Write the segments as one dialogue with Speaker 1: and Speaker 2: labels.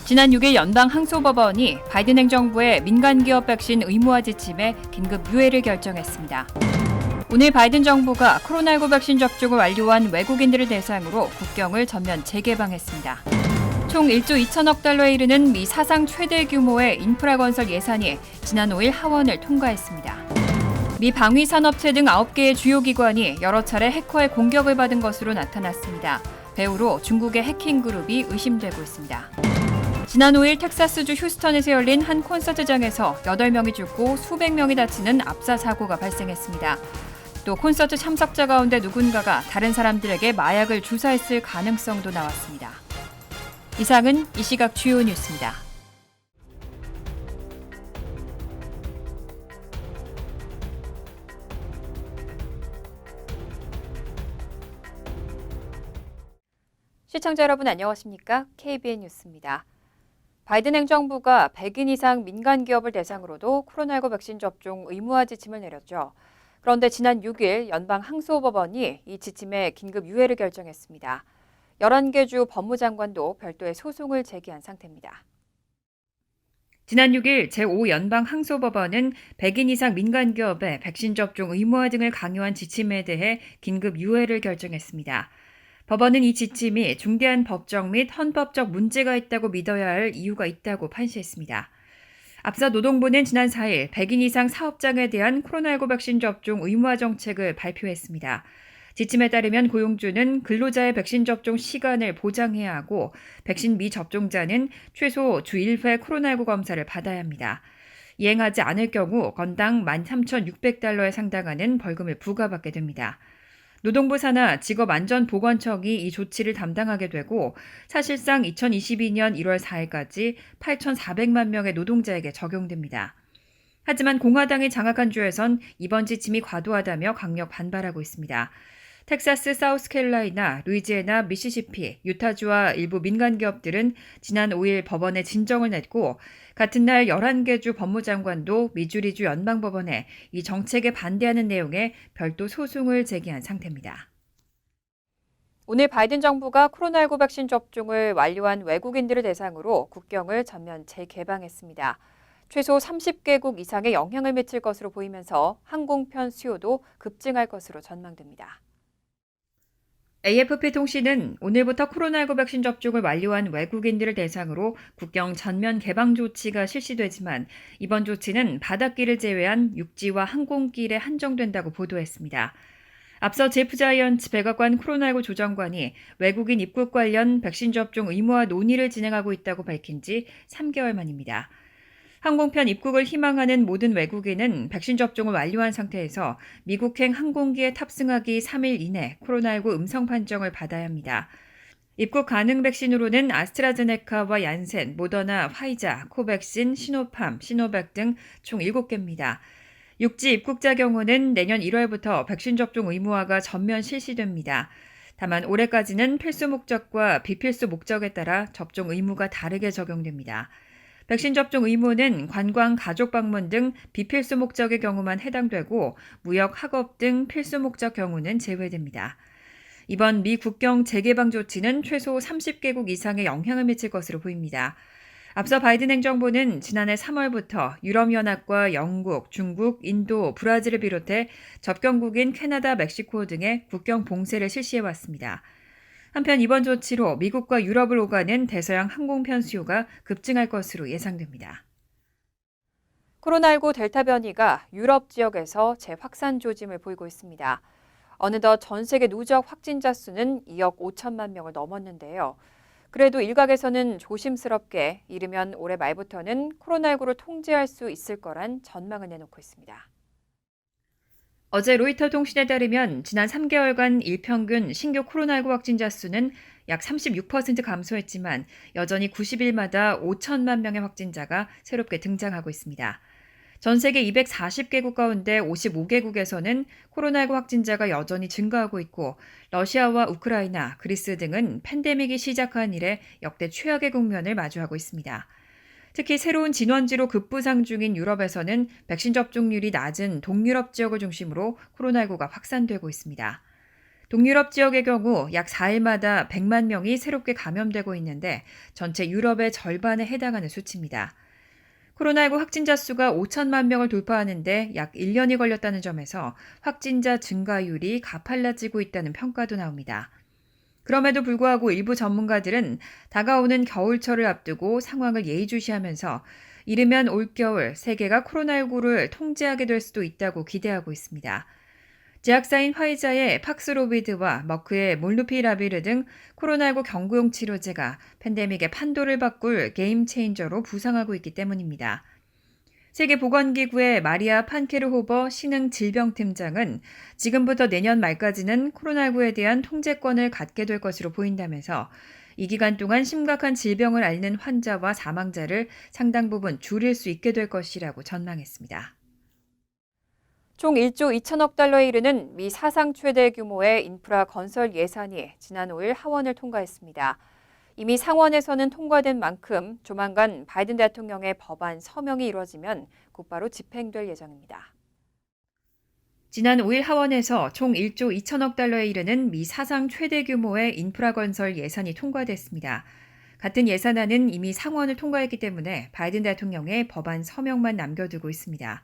Speaker 1: 지난 6일 연방 항소법원이 바이든 행정부의 민간기업 백신 의무화 지침에 긴급 유예를 결정했습니다. 오늘 바이든 정부가 코로나19 백신 접종을 완료한 외국인들을 대상으로 국경을 전면 재개방했습니다. 총 1조 2천억 달러에 이르는 미 사상 최대 규모의 인프라 건설 예산이 지난 5일 하원을 통과했습니다. 미 방위산업체 등 9개의 주요 기관이 여러 차례 해커의 공격을 받은 것으로 나타났습니다. 배후로 중국의 해킹 그룹이 의심되고 있습니다. 지난 5일 텍사스주 휴스턴에서 열린 한 콘서트장에서 8명이 죽고 수백 명이 다치는 압사 사고가 발생했습니다. 또 콘서트 참석자 가운데 누군가가 다른 사람들에게 마약을 주사했을 가능성도 나왔습니다. 이상은 이 시각 주요 뉴스입니다. 시청자 여러분 안녕하십니까? KBN 뉴스입니다. 바이든 행정부가 100인 이상 민간 기업을 대상으로도 코로나19 백신 접종 의무화 지침을 내렸죠. 그런데 지난 6일 연방 항소법원이 이 지침에 긴급 유예를 결정했습니다. 11개 주 법무장관도 별도의 소송을 제기한 상태입니다. 지난 6일 제5연방 항소법원은 100인 이상 민간 기업의 백신 접종 의무화 등을 강요한 지침에 대해 긴급 유예를 결정했습니다. 법원은 이 지침이 중대한 법적 및 헌법적 문제가 있다고 믿어야 할 이유가 있다고 판시했습니다. 앞서 노동부는 지난 4일 100인 이상 사업장에 대한 코로나19 백신 접종 의무화 정책을 발표했습니다. 지침에 따르면 고용주는 근로자의 백신 접종 시간을 보장해야 하고 백신 미접종자는 최소 주 1회 코로나19 검사를 받아야 합니다. 이행하지 않을 경우 건당 13,600달러에 상당하는 벌금을 부과받게 됩니다. 노동부 산하 직업안전보건청이 이 조치를 담당하게 되고 사실상 2022년 1월 4일까지 8,400만 명의 노동자에게 적용됩니다. 하지만 공화당이 장악한 주에선 이번 지침이 과도하다며 강력 반발하고 있습니다. 텍사스, 사우스캐롤라이나, 루이지애나, 미시시피, 유타주와 일부 민간 기업들은 지난 5일 법원에 진정을 냈고 같은 날 11개 주 법무장관도 미주리주 연방법원에 이 정책에 반대하는 내용의 별도 소송을 제기한 상태입니다. 오늘 바이든 정부가 코로나19 백신 접종을 완료한 외국인들을 대상으로 국경을 전면 재개방했습니다. 최소 30개국 이상의 영향을 미칠 것으로 보이면서 항공편 수요도 급증할 것으로 전망됩니다. AFP 통신은 오늘부터 코로나19 백신 접종을 완료한 외국인들을 대상으로 국경 전면 개방 조치가 실시되지만 이번 조치는 바닷길을 제외한 육지와 항공길에 한정된다고 보도했습니다. 앞서 제프 자이언츠 백악관 코로나19 조정관이 외국인 입국 관련 백신 접종 의무화 논의를 진행하고 있다고 밝힌 지 3개월 만입니다. 항공편 입국을 희망하는 모든 외국인은 백신 접종을 완료한 상태에서 미국행 항공기에 탑승하기 3일 이내 코로나19 음성 판정을 받아야 합니다. 입국 가능 백신으로는 아스트라제네카와 얀센, 모더나, 화이자, 코백신, 시노팜, 시노백 등 총 7개입니다. 육지 입국자 경우는 내년 1월부터 백신 접종 의무화가 전면 실시됩니다. 다만 올해까지는 필수 목적과 비필수 목적에 따라 접종 의무가 다르게 적용됩니다. 백신 접종 의무는 관광, 가족 방문 등 비필수 목적의 경우만 해당되고 무역, 학업 등 필수 목적 경우는 제외됩니다. 이번 미 국경 재개방 조치는 최소 30개국 이상의 영향을 미칠 것으로 보입니다. 앞서 바이든 행정부는 지난해 3월부터 유럽연합과 영국, 중국, 인도, 브라질을 비롯해 접경국인 캐나다, 멕시코 등의 국경 봉쇄를 실시해왔습니다. 한편 이번 조치로 미국과 유럽을 오가는 대서양 항공편 수요가 급증할 것으로 예상됩니다. 코로나19 델타 변이가 유럽 지역에서 재확산 조짐을 보이고 있습니다. 어느덧 전 세계 누적 확진자 수는 2억 5천만 명을 넘었는데요. 그래도 일각에서는 조심스럽게 이르면 올해 말부터는 코로나19를 통제할 수 있을 거란 전망을 내놓고 있습니다. 어제 로이터 통신에 따르면 지난 3개월간 일평균 신규 코로나19 확진자 수는 약 36% 감소했지만 여전히 90일마다 5천만 명의 확진자가 새롭게 등장하고 있습니다. 전 세계 240개국 가운데 55개국에서는 코로나19 확진자가 여전히 증가하고 있고 러시아와 우크라이나, 그리스 등은 팬데믹이 시작한 이래 역대 최악의 국면을 마주하고 있습니다. 특히 새로운 진원지로 급부상 중인 유럽에서는 백신 접종률이 낮은 동유럽 지역을 중심으로 코로나19가 확산되고 있습니다. 동유럽 지역의 경우 약 4일마다 100만 명이 새롭게 감염되고 있는데 전체 유럽의 절반에 해당하는 수치입니다. 코로나19 확진자 수가 5천만 명을 돌파하는데 약 1년이 걸렸다는 점에서 확진자 증가율이 가팔라지고 있다는 평가도 나옵니다. 그럼에도 불구하고 일부 전문가들은 다가오는 겨울철을 앞두고 상황을 예의주시하면서 이르면 올겨울 세계가 코로나19를 통제하게 될 수도 있다고 기대하고 있습니다. 제약사인 화이자의 팍스로비드와 머크의 몰누피라비르 등 코로나19 경구용 치료제가 팬데믹의 판도를 바꿀 게임 체인저로 부상하고 있기 때문입니다. 세계보건기구의 마리아 판케르호버 신흥질병팀장은 지금부터 내년 말까지는 코로나19에 대한 통제권을 갖게 될 것으로 보인다면서 이 기간 동안 심각한 질병을 앓는 환자와 사망자를 상당 부분 줄일 수 있게 될 것이라고 전망했습니다. 총 1조 2천억 달러에 이르는 미 사상 최대 규모의 인프라 건설 예산이 지난 5일 하원을 통과했습니다. 이미 상원에서는 통과된 만큼 조만간 바이든 대통령의 법안 서명이 이뤄지면 곧바로 집행될 예정입니다. 지난 5일 하원에서 총 1조 2천억 달러에 이르는 미 사상 최대 규모의 인프라 건설 예산이 통과됐습니다. 같은 예산안은 이미 상원을 통과했기 때문에 바이든 대통령의 법안 서명만 남겨두고 있습니다.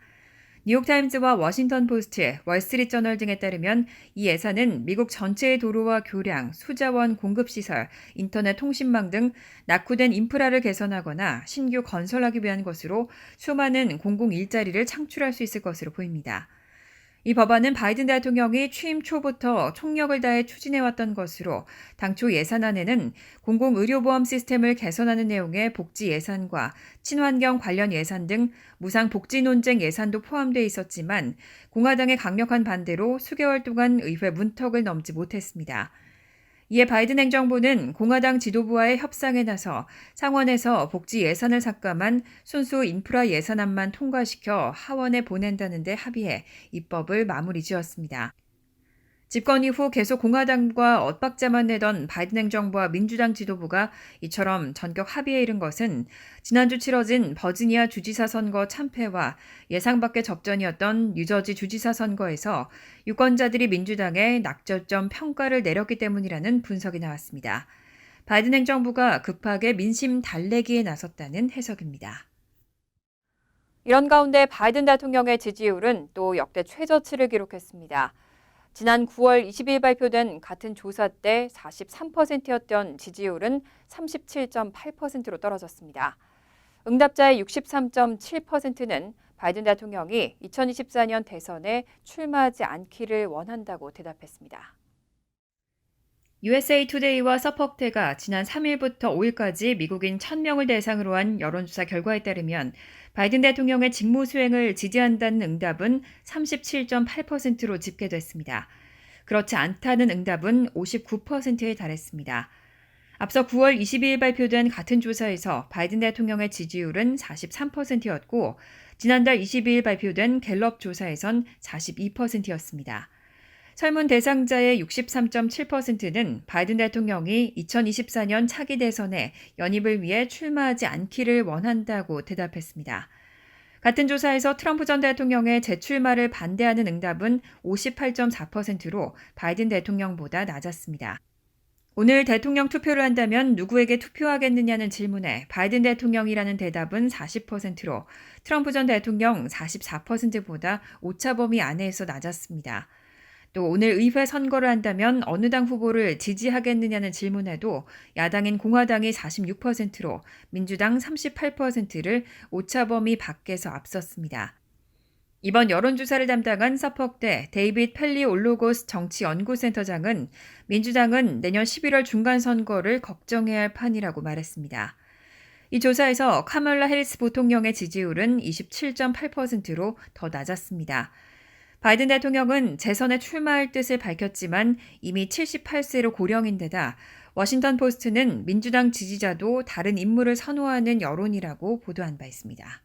Speaker 1: 뉴욕타임즈와 워싱턴 포스트, 월스트리트저널 등에 따르면 이 예산은 미국 전체의 도로와 교량, 수자원 공급시설, 인터넷 통신망 등 낙후된 인프라를 개선하거나 신규 건설하기 위한 것으로 수많은 공공 일자리를 창출할 수 있을 것으로 보입니다. 이 법안은 바이든 대통령이 취임 초부터 총력을 다해 추진해왔던 것으로 당초 예산안에는 공공의료보험 시스템을 개선하는 내용의 복지 예산과 친환경 관련 예산 등 무상 복지 논쟁 예산도 포함되어 있었지만 공화당의 강력한 반대로 수개월 동안 의회 문턱을 넘지 못했습니다. 이에 바이든 행정부는 공화당 지도부와의 협상에 나서 상원에서 복지 예산을 삭감한 순수 인프라 예산안만 통과시켜 하원에 보낸다는 데 합의해 입법을 마무리 지었습니다. 집권 이후 계속 공화당과 엇박자만 내던 바이든 행정부와 민주당 지도부가 이처럼 전격 합의에 이른 것은 지난주 치러진 버지니아 주지사 선거 참패와 예상 밖의 접전이었던 뉴저지 주지사 선거에서 유권자들이 민주당에 낙절점 평가를 내렸기 때문이라는 분석이 나왔습니다. 바이든 행정부가 급하게 민심 달래기에 나섰다는 해석입니다. 이런 가운데 바이든 대통령의 지지율은 또 역대 최저치를 기록했습니다. 지난 9월 20일 발표된 같은 조사 때 43%였던 지지율은 37.8%로 떨어졌습니다. 응답자의 63.7%는 바이든 대통령이 2024년 대선에 출마하지 않기를 원한다고 대답했습니다. USA 투데이와 서퍽대가 지난 3일부터 5일까지 미국인 1,000명을 대상으로 한 여론조사 결과에 따르면 바이든 대통령의 직무 수행을 지지한다는 응답은 37.8%로 집계됐습니다. 그렇지 않다는 응답은 59%에 달했습니다. 앞서 9월 22일 발표된 같은 조사에서 바이든 대통령의 지지율은 43%였고 지난달 22일 발표된 갤럽 조사에선 42%였습니다. 설문 대상자의 63.7%는 바이든 대통령이 2024년 차기 대선에 연입을 위해 출마하지 않기를 원한다고 대답했습니다. 같은 조사에서 트럼프 전 대통령의 재출마를 반대하는 응답은 58.4%로 바이든 대통령보다 낮았습니다. 오늘 대통령 투표를 한다면 누구에게 투표하겠느냐는 질문에 바이든 대통령이라는 대답은 40%로 트럼프 전 대통령 44%보다 오차 범위 안에서 낮았습니다. 또 오늘 의회 선거를 한다면 어느 당 후보를 지지하겠느냐는 질문에도 야당인 공화당이 46%로 민주당 38%를 오차 범위 밖에서 앞섰습니다. 이번 여론조사를 담당한 서퍽대 데이빗 펠리올로고스 정치연구센터장은 민주당은 내년 11월 중간선거를 걱정해야 할 판이라고 말했습니다. 이 조사에서 카멀라 해리스 부통령의 지지율은 27.8%로 더 낮았습니다. 바이든 대통령은 재선에 출마할 뜻을 밝혔지만 이미 78세로 고령인데다 워싱턴 포스트는 민주당 지지자도 다른 인물을 선호하는 여론이라고 보도한 바 있습니다.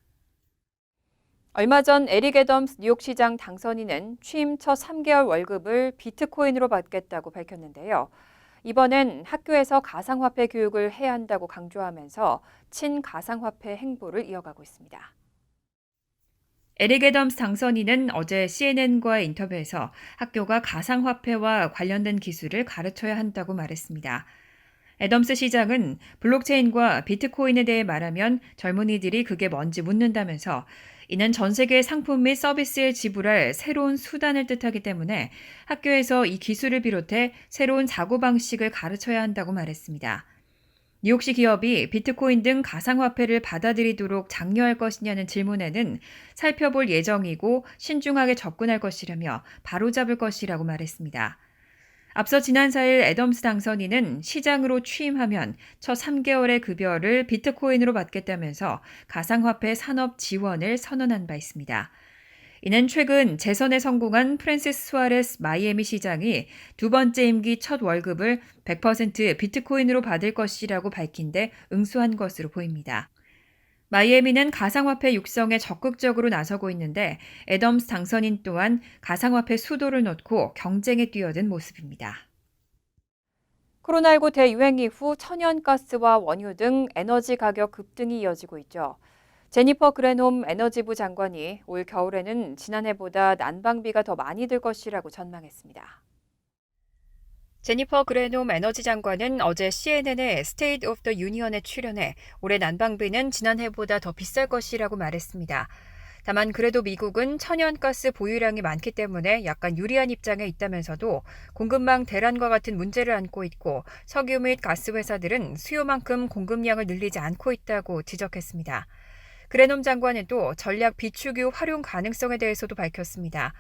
Speaker 1: 얼마 전 에릭 애덤스 뉴욕시장 당선인은 취임 첫 3개월 월급을 비트코인으로 받겠다고 밝혔는데요. 이번엔 학교에서 가상화폐 교육을 해야 한다고 강조하면서 친가상화폐 행보를 이어가고 있습니다. 에릭 애덤스 당선인은 어제 CNN과의 인터뷰에서 학교가 가상화폐와 관련된 기술을 가르쳐야 한다고 말했습니다. 애덤스 시장은 블록체인과 비트코인에 대해 말하면 젊은이들이 그게 뭔지 묻는다면서 이는 전 세계의 상품 및 서비스에 지불할 새로운 수단을 뜻하기 때문에 학교에서 이 기술을 비롯해 새로운 사고방식을 가르쳐야 한다고 말했습니다. 뉴욕시 기업이 비트코인 등 가상화폐를 받아들이도록 장려할 것이냐는 질문에는 살펴볼 예정이고 신중하게 접근할 것이라며 바로잡을 것이라고 말했습니다. 앞서 지난 4일 애덤스 당선인은 시장으로 취임하면 첫 3개월의 급여를 비트코인으로 받겠다면서 가상화폐 산업 지원을 선언한 바 있습니다. 이는 최근 재선에 성공한 프랜시스 수아레스 마이애미 시장이 두 번째 임기 첫 월급을 100% 비트코인으로 받을 것이라고 밝힌 데 응수한 것으로 보입니다. 마이애미는 가상화폐 육성에 적극적으로 나서고 있는데 애덤스 당선인 또한 가상화폐 수도를 놓고 경쟁에 뛰어든 모습입니다. 코로나19 대유행 이후 천연가스와 원유 등 에너지 가격 급등이 이어지고 있죠. 제니퍼 그랜홈 에너지부 장관이 올 겨울에는 지난해보다 난방비가 더 많이 들 것이라고 전망했습니다. 제니퍼 그랜홈 에너지 장관은 어제 CNN의 State of the Union에 출연해 올해 난방비는 지난해보다 더 비쌀 것이라고 말했습니다. 다만 그래도 미국은 천연가스 보유량이 많기 때문에 약간 유리한 입장에 있다면서도 공급망 대란과 같은 문제를 안고 있고 석유 및 가스 회사들은 수요만큼 공급량을 늘리지 않고 있다고 지적했습니다. 그랜홈 장관은 또 전략 비축유 활용 가능성에 대해서도 밝혔습니다.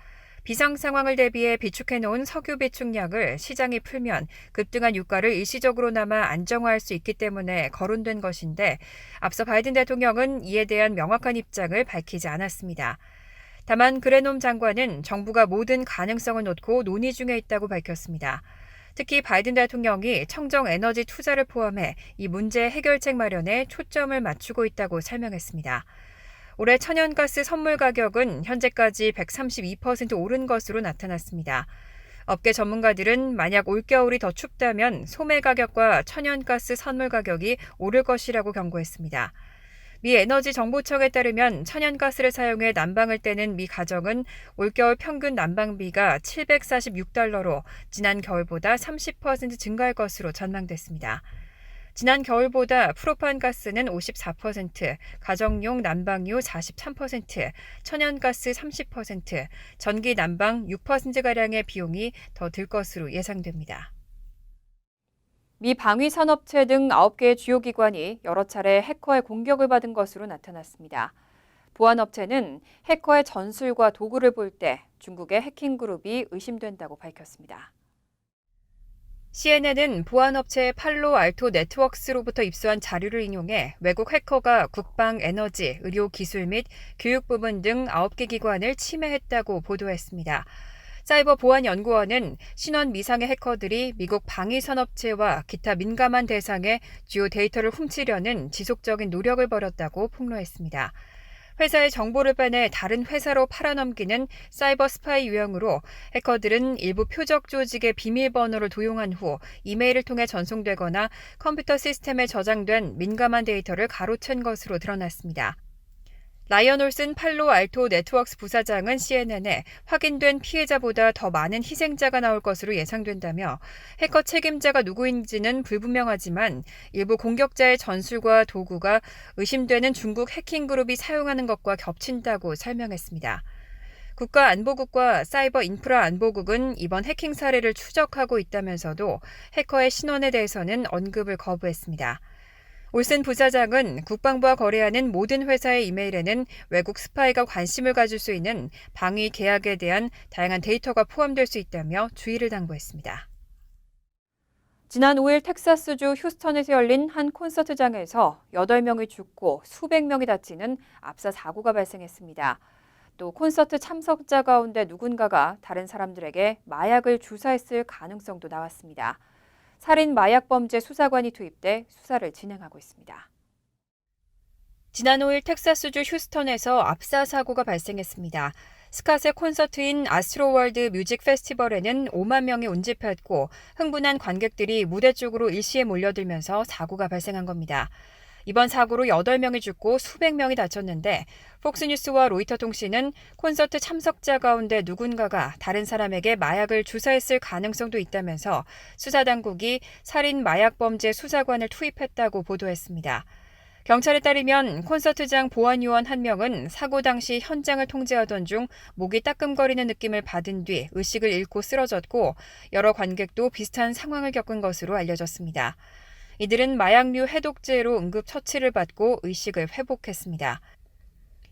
Speaker 1: 비상 상황을 대비해 비축해놓은 석유 비축량을 시장이 풀면 급등한 유가를 일시적으로나마 안정화할 수 있기 때문에 거론된 것인데 앞서 바이든 대통령은 이에 대한 명확한 입장을 밝히지 않았습니다. 다만 그랜홈 장관은 정부가 모든 가능성을 놓고 논의 중에 있다고 밝혔습니다. 특히 바이든 대통령이 청정 에너지 투자를 포함해 이 문제 해결책 마련에 초점을 맞추고 있다고 설명했습니다. 올해 천연가스 선물 가격은 현재까지 132% 오른 것으로 나타났습니다. 업계 전문가들은 만약 올겨울이 더 춥다면 소매 가격과 천연가스 선물 가격이 오를 것이라고 경고했습니다. 미 에너지정보청에 따르면 천연가스를 사용해 난방을 떼는 미 가정은 올겨울 평균 난방비가 $746로 지난 겨울보다 30% 증가할 것으로 전망됐습니다. 지난 겨울보다 프로판가스는 54%, 가정용 난방유 43%, 천연가스 30%, 전기 난방 6%가량의 비용이 더 들 것으로 예상됩니다. 미 방위산업체 등 9개의 주요 기관이 여러 차례 해커의 공격을 받은 것으로 나타났습니다. 보안업체는 해커의 전술과 도구를 볼 때 중국의 해킹 그룹이 의심된다고 밝혔습니다. CNN은 보안업체 팔로 알토 네트워크스로부터 입수한 자료를 인용해 외국 해커가 국방, 에너지, 의료 기술 및 교육 부문 등 9개 기관을 침해했다고 보도했습니다. 사이버보안연구원은 신원 미상의 해커들이 미국 방위산업체와 기타 민감한 대상의 주요 데이터를 훔치려는 지속적인 노력을 벌였다고 폭로했습니다. 회사의 정보를 빼내 다른 회사로 팔아넘기는 사이버 스파이 유형으로 해커들은 일부 표적 조직의 비밀번호를 도용한 후 이메일을 통해 전송되거나 컴퓨터 시스템에 저장된 민감한 데이터를 가로챈 것으로 드러났습니다. 라이언 올슨 팔로 알토 네트워크스 부사장은 CNN에 확인된 피해자보다 더 많은 희생자가 나올 것으로 예상된다며 해커 책임자가 누구인지는 불분명하지만 일부 공격자의 전술과 도구가 의심되는 중국 해킹 그룹이 사용하는 것과 겹친다고 설명했습니다. 국가안보국과 사이버인프라안보국은 이번 해킹 사례를 추적하고 있다면서도 해커의 신원에 대해서는 언급을 거부했습니다. 올슨 부사장은 국방부와 거래하는 모든 회사의 이메일에는 외국 스파이가 관심을 가질 수 있는 방위 계약에 대한 다양한 데이터가 포함될 수 있다며 주의를 당부했습니다. 지난 5일 텍사스주 휴스턴에서 열린 한 콘서트장에서 8명이 죽고 수백 명이 다치는 압사 사고가 발생했습니다. 또 콘서트 참석자 가운데 누군가가 다른 사람들에게 마약을 주사했을 가능성도 나왔습니다. 살인 마약 범죄 수사관이 투입돼 수사를 진행하고 있습니다. 지난 5일 텍사스주 휴스턴에서 압사 사고가 발생했습니다. 스캇의 콘서트인 아스트로월드 뮤직 페스티벌에는 5만 명이 온집했고 흥분한 관객들이 무대 쪽으로 일시에 몰려들면서 사고가 발생한 겁니다. 이번 사고로 8명이 죽고 수백 명이 다쳤는데 폭스뉴스와 로이터 통신은 콘서트 참석자 가운데 누군가가 다른 사람에게 마약을 주사했을 가능성도 있다면서 수사당국이 살인 마약 범죄 수사관을 투입했다고 보도했습니다. 경찰에 따르면 콘서트장 보안요원 한 명은 사고 당시 현장을 통제하던 중 목이 따끔거리는 느낌을 받은 뒤 의식을 잃고 쓰러졌고 여러 관객도 비슷한 상황을 겪은 것으로 알려졌습니다. 이들은 마약류 해독제로 응급 처치를 받고 의식을 회복했습니다.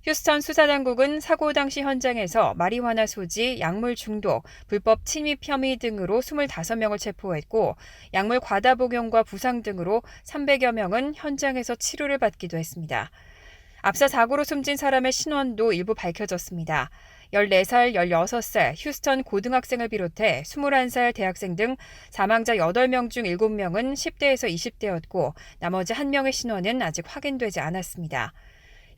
Speaker 1: 휴스턴 수사당국은 사고 당시 현장에서 마리화나 소지, 약물 중독, 불법 침입 혐의 등으로 25명을 체포했고 약물 과다 복용과 부상 등으로 300여 명은 현장에서 치료를 받기도 했습니다. 앞서 사고로 숨진 사람의 신원도 일부 밝혀졌습니다. 14살, 16살 휴스턴 고등학생을 비롯해 21살 대학생 등 사망자 8명 중 7명은 10대에서 20대였고 나머지 1명의 신원은 아직 확인되지 않았습니다.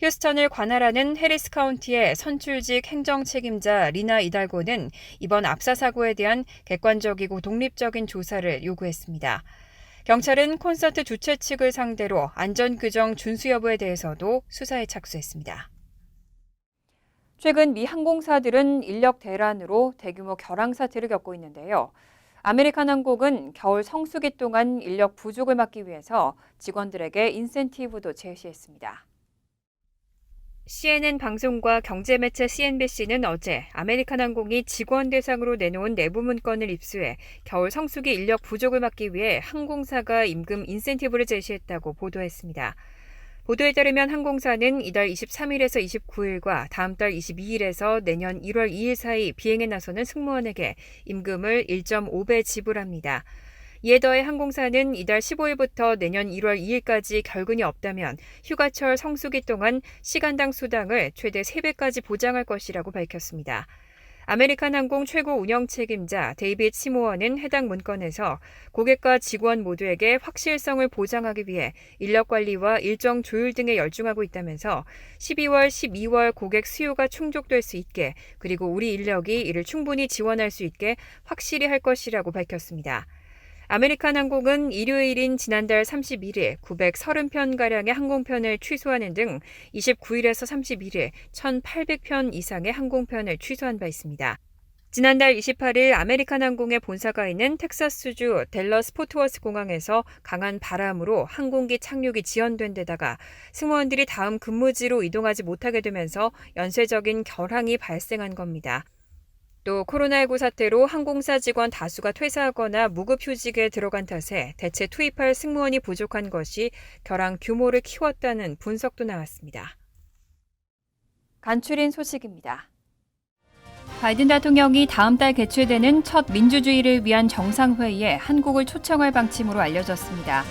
Speaker 1: 휴스턴을 관할하는 해리스 카운티의 선출직 행정 책임자 리나 이달고는 이번 압사 사고에 대한 객관적이고 독립적인 조사를 요구했습니다. 경찰은 콘서트 주최 측을 상대로 안전규정 준수 여부에 대해서도 수사에 착수했습니다. 최근 미 항공사들은 인력 대란으로 대규모 결항 사태를 겪고 있는데요. 아메리칸 항공은 겨울 성수기 동안 인력 부족을 막기 위해서 직원들에게 인센티브도 제시했습니다. CNN 방송과 경제매체 CNBC는 어제 아메리칸 항공이 직원 대상으로 내놓은 내부 문건을 입수해 겨울 성수기 인력 부족을 막기 위해 항공사가 임금 인센티브를 제시했다고 보도했습니다. 보도에 따르면 항공사는 이달 23일에서 29일과 다음 달 22일에서 내년 1월 2일 사이 비행에 나서는 승무원에게 임금을 1.5배 지불합니다. 이에 더해 항공사는 이달 15일부터 내년 1월 2일까지 결근이 없다면 휴가철 성수기 동안 시간당 수당을 최대 3배까지 보장할 것이라고 밝혔습니다. 아메리칸 항공 최고 운영 책임자 데이빗 시모어는 해당 문건에서 고객과 직원 모두에게 확실성을 보장하기 위해 인력 관리와 일정 조율 등에 열중하고 있다면서 12월, 12월 고객 수요가 충족될 수 있게 그리고 우리 인력이 이를 충분히 지원할 수 있게 확실히 할 것이라고 밝혔습니다. 아메리칸 항공은 일요일인 지난달 31일 930편가량의 항공편을 취소하는 등 29일에서 31일 1,800편 이상의 항공편을 취소한 바 있습니다. 지난달 28일 아메리칸 항공의 본사가 있는 텍사스주 댈러스 포트워스 공항에서 강한 바람으로 항공기 착륙이 지연된 데다가 승무원들이 다음 근무지로 이동하지 못하게 되면서 연쇄적인 결항이 발생한 겁니다. 또 코로나19 사태로 항공사 직원 다수가 퇴사하거나 무급휴직에 들어간 탓에 대체 투입할 승무원이 부족한 것이 결항 규모를 키웠다는 분석도 나왔습니다. 간추린 소식입니다. 바이든 대통령이 다음 달 개최되는 첫 민주주의를 위한 정상회의에 한국을 초청할 방침으로 알려졌습니다.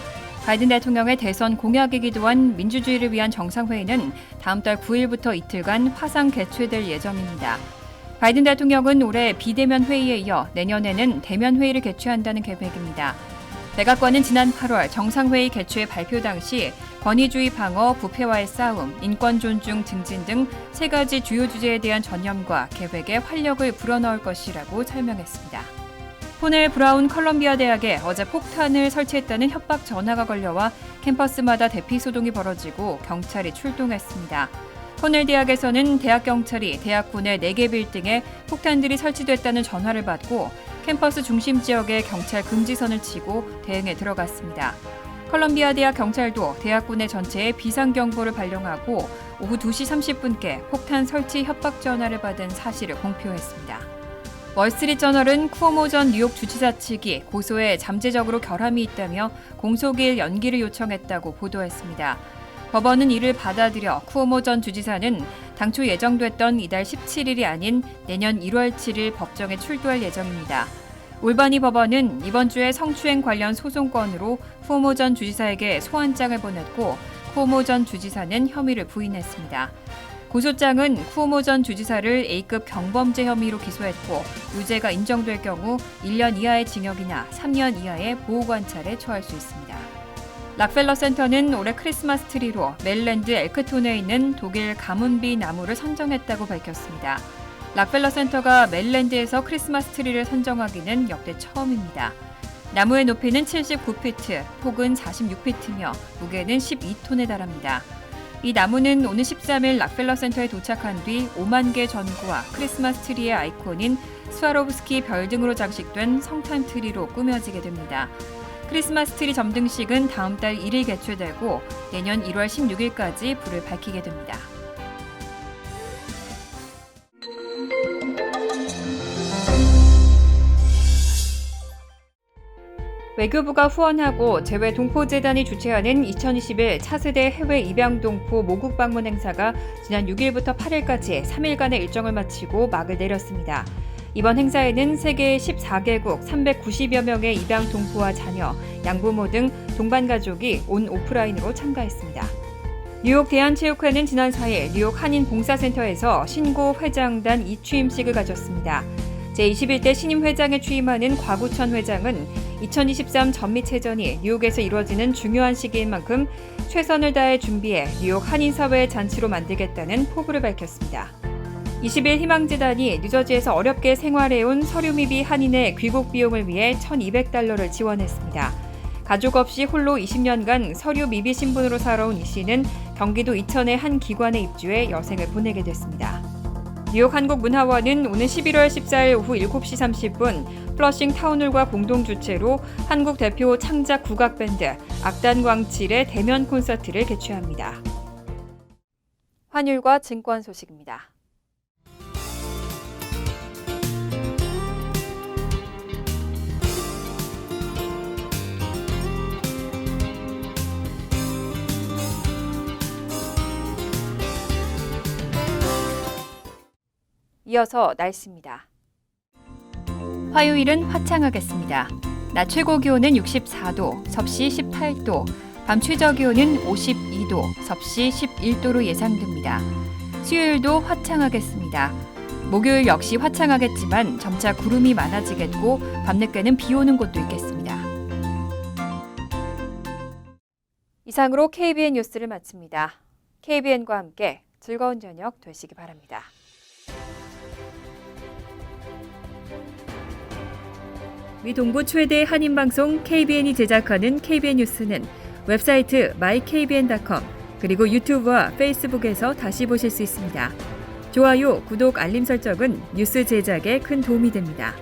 Speaker 1: 바이든 대통령의 대선 공약이기도 한 민주주의를 위한 정상회의는 다음 달 9일부터 이틀간 화상 개최될 예정입니다. 바이든 대통령은 올해 비대면 회의에 이어 내년에는 대면 회의를 개최한다는 계획입니다. 백악관은 지난 8월 정상회의 개최 발표 당시 권위주의 방어, 부패와의 싸움, 인권 존중 증진 등 3가지 주요 주제에 대한 전념과 계획에 활력을 불어넣을 것이라고 설명했습니다. 포넬 브라운 컬럼비아 대학에 어제 폭탄을 설치했다는 협박 전화가 걸려와 캠퍼스마다 대피 소동이 벌어지고 경찰이 출동했습니다. 포넬 대학에서는 대학 경찰이 대학군의 4개 빌딩에 폭탄들이 설치됐다는 전화를 받고 캠퍼스 중심 지역에 경찰 금지선을 치고 대응에 들어갔습니다. 컬럼비아 대학 경찰도 대학군의 전체에 비상경보를 발령하고 오후 2시 30분께 폭탄 설치 협박 전화를 받은 사실을 공표했습니다. 월스트리트저널은 쿠오모 전 뉴욕 주지사 측이 고소에 잠재적으로 결함이 있다며 공소기일 연기를 요청했다고 보도했습니다. 법원은 이를 받아들여 쿠오모 전 주지사는 당초 예정됐던 이달 17일이 아닌 내년 1월 7일 법정에 출두할 예정입니다. 올바니 법원은 이번 주에 성추행 관련 소송건으로 쿠오모 전 주지사에게 소환장을 보냈고 쿠오모 전 주지사는 혐의를 부인했습니다. 고소장은 쿠오모 전 주지사를 A급 경범죄 혐의로 기소했고 유죄가 인정될 경우 1년 이하의 징역이나 3년 이하의 보호관찰에 처할 수 있습니다. 락펠러 센터는 올해 크리스마스 트리로 메릴랜드 엘크톤에 있는 독일 가문비 나무를 선정했다고 밝혔습니다. 락펠러 센터가 메릴랜드에서 크리스마스 트리를 선정하기는 역대 처음입니다. 나무의 높이는 79피트, 폭은 46피트며 무게는 12톤에 달합니다. 이 나무는 오는 13일 락펠러 센터에 도착한 뒤 5만 개 전구와 크리스마스 트리의 아이콘인 스와로브스키 별 등으로 장식된 성탄 트리로 꾸며지게 됩니다. 크리스마스 트리 점등식은 다음 달 1일 개최되고 내년 1월 16일까지 불을 밝히게 됩니다. 외교부가 후원하고 재외동포재단이 주최하는 2021 차세대 해외 입양동포 모국 방문 행사가 지난 6일부터 8일까지 3일간의 일정을 마치고 막을 내렸습니다. 이번 행사에는 세계 14개국 390여 명의 입양동포와 자녀, 양부모 등 동반 가족이 온 오프라인으로 참가했습니다. 뉴욕 대한체육회는 지난 4일 뉴욕 한인봉사센터에서 신고 회장단 2취임식을 가졌습니다. 제21대 신임 회장에 취임하는 곽우천 회장은 2023 전미체전이 뉴욕에서 이루어지는 중요한 시기인 만큼 최선을 다해 준비해 뉴욕 한인사회의 잔치로 만들겠다는 포부를 밝혔습니다. 20일 희망재단이 뉴저지에서 어렵게 생활해온 서류미비 한인의 귀국 비용을 위해 $1,200를 지원했습니다. 가족 없이 홀로 20년간 서류 미비 신분으로 살아온 이 씨는 경기도 이천의 한 기관에 입주해 여생을 보내게 됐습니다. 뉴욕 한국문화원은 오는 11월 14일 오후 7시 30분 플러싱 타운홀과 공동 주최로 한국 대표 창작 국악밴드 악단광칠의 대면 콘서트를 개최합니다. 환율과 증권 소식입니다. 이어서 날씨입니다. 화요일은 화창하겠습니다. 낮 최고 기온은 64도, 섭씨 18도, 밤 최저 기온은 52도, 섭씨 11도로 예상됩니다. 수요일도 화창하겠습니다. 목요일 역시 화창하겠지만 점차 구름이 많아지겠고 밤늦게는 비 오는 곳도 있겠습니다. 이상으로 KBN 뉴스를 마칩니다. KBN과 함께 즐거운 저녁 되시기 바랍니다. 미 동부 최대 한인방송 KBN이 제작하는 KBN 뉴스는 웹사이트 mykbn.com 그리고 유튜브와 페이스북에서 다시 보실 수 있습니다. 좋아요, 구독, 알림 설정은 뉴스 제작에 큰 도움이 됩니다.